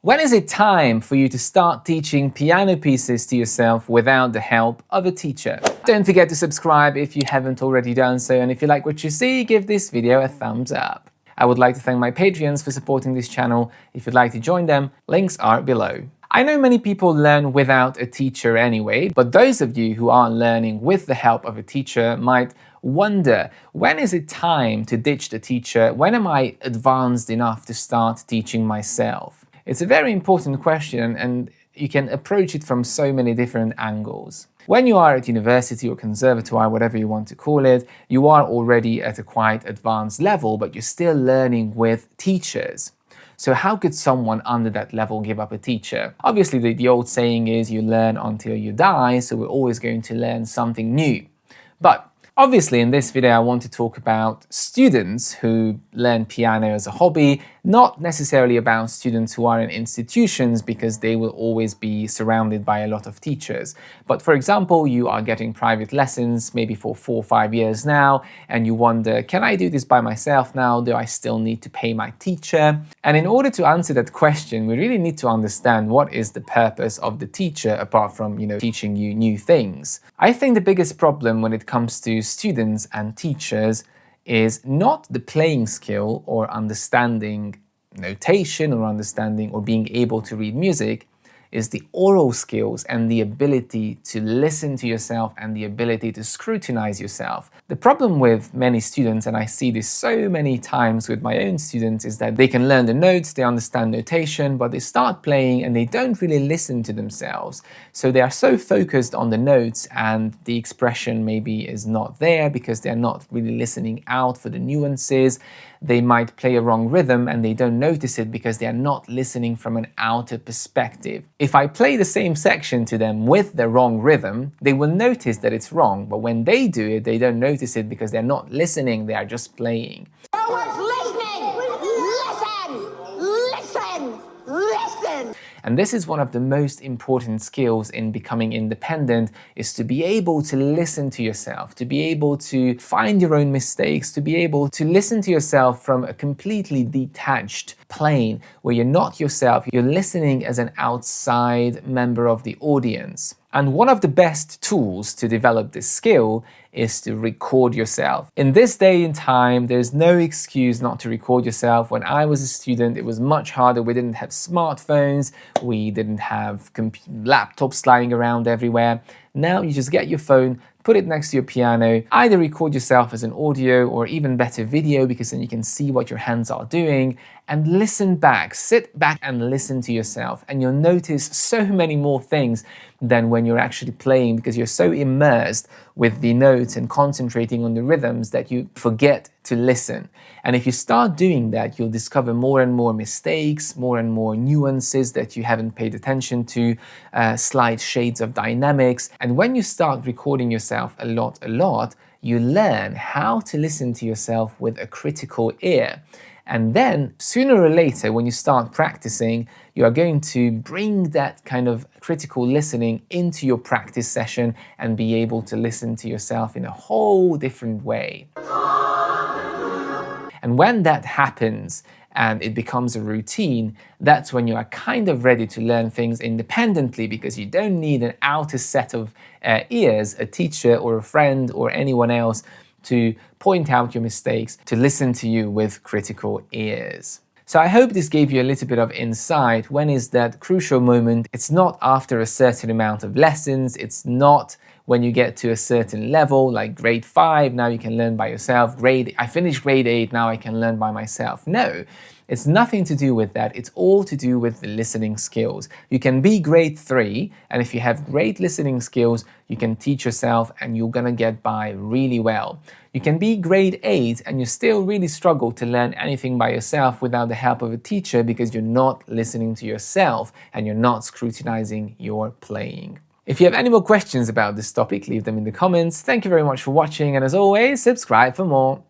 When is it time for you to start teaching piano pieces to yourself without the help of a teacher? Don't forget to subscribe if you haven't already done so, and if you like what you see, give this video a thumbs up. I would like to thank my Patreons for supporting this channel. If you'd like to join them, links are below. I know many people learn without a teacher anyway, but those of you who are learning with the help of a teacher might wonder, when is it time to ditch the teacher? When am I advanced enough to start teaching myself? It's a very important question, and you can approach it from so many different angles. When you are at university or conservatoire, whatever you want to call it, you are already at a quite advanced level, but you're still learning with teachers. So how could someone under that level give up a teacher? Obviously, the old saying is you learn until you die, so we're always going to learn something new. But obviously, in this video, I want to talk about students who learn piano as a hobby, not necessarily about students who are in institutions, because they will always be surrounded by a lot of teachers. But for example, you are getting private lessons maybe for 4 or 5 years now, and you wonder, can I do this by myself now? Do I still need to pay my teacher? And in order to answer that question, we really need to understand what is the purpose of the teacher, apart from, teaching you new things. I think the biggest problem when it comes to students and teachers is not the playing skill or understanding notation or understanding or being able to read music, is the oral skills and the ability to listen to yourself and the ability to scrutinize yourself. The problem with many students, and I see this so many times with my own students, is that they can learn the notes, they understand notation, but they start playing and they don't really listen to themselves. So they are so focused on the notes, and the expression maybe is not there because they're not really listening out for the nuances. They might play a wrong rhythm and they don't notice it because they are not listening from an outer perspective. If I play the same section to them with the wrong rhythm, they will notice that it's wrong, but when they do it, they don't notice it because they're not listening, they are just playing. No one's listening! Listen! Listen! And this is one of the most important skills in becoming independent, is to be able to listen to yourself, to be able to find your own mistakes, to be able to listen to yourself from a completely detached plane where you're not yourself, you're listening as an outside member of the audience. And one of the best tools to develop this skill is to record yourself. In this day and time, there's no excuse not to record yourself. When I was a student, it was much harder. We didn't have smartphones, we didn't have laptops lying around everywhere. Now you just get your phone, put it next to your piano, either record yourself as an audio or even better video, because then you can see what your hands are doing, and listen back, sit back and listen to yourself. And you'll notice so many more things than when you're actually playing, because you're so immersed with the notes and concentrating on the rhythms that you forget to listen. And if you start doing that, you'll discover more and more mistakes, more and more nuances that you haven't paid attention to, slight shades of dynamics. And when you start recording yourself a lot, you learn how to listen to yourself with a critical ear. And then, sooner or later, when you start practicing, you are going to bring that kind of critical listening into your practice session and be able to listen to yourself in a whole different way. And when that happens and it becomes a routine, that's when you are kind of ready to learn things independently, because you don't need an outer set of ears, a teacher or a friend or anyone else, to point out your mistakes, to listen to you with critical ears. So I hope this gave you a little bit of insight. When is that crucial moment? It's not after a certain amount of lessons. It's not when you get to a certain level, like grade 5, now you can learn by yourself. I finished grade 8, now I can learn by myself. No, it's nothing to do with that. It's all to do with the listening skills. You can be grade 3, and if you have great listening skills, you can teach yourself and you're gonna get by really well. You can be grade 8 and you still really struggle to learn anything by yourself without the help of a teacher, because you're not listening to yourself and you're not scrutinizing your playing. If you have any more questions about this topic, leave them in the comments. Thank you very much for watching, and as always, subscribe for more.